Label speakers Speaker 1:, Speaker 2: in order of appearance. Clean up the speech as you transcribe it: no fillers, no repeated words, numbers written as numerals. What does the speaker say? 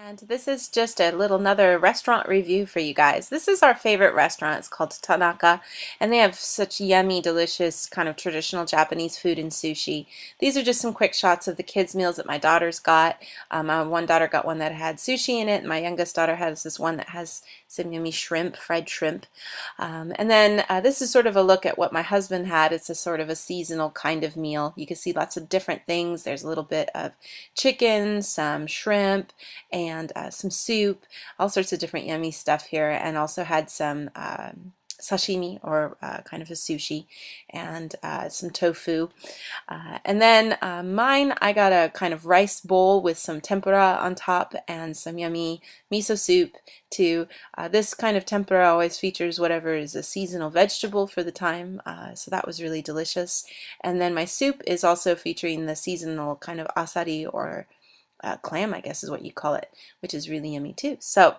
Speaker 1: And this is just a little another restaurant review for you guys. This is our favorite restaurant. It's called Tanaka, and they have such yummy, delicious, kind of traditional Japanese food and sushi. These are just some quick shots of the kids' meals that my daughters got. My one daughter got one that had sushi in it, and my youngest daughter has this one that has some yummy shrimp, fried shrimp. And then this is sort of a look at what my husband had. It's a sort of a seasonal kind of meal. You can see lots of different things. There's a little bit of chicken, some shrimp, and some soup, all sorts of different yummy stuff here, and also had some sashimi or kind of a sushi and some tofu. And then mine, I got a kind of rice bowl with some tempura on top and some yummy miso soup too. This kind of tempura always features whatever is a seasonal vegetable for the time, so that was really delicious. And then my soup is also featuring the seasonal kind of asari or clam, I guess is what you call it, which is really yummy too. So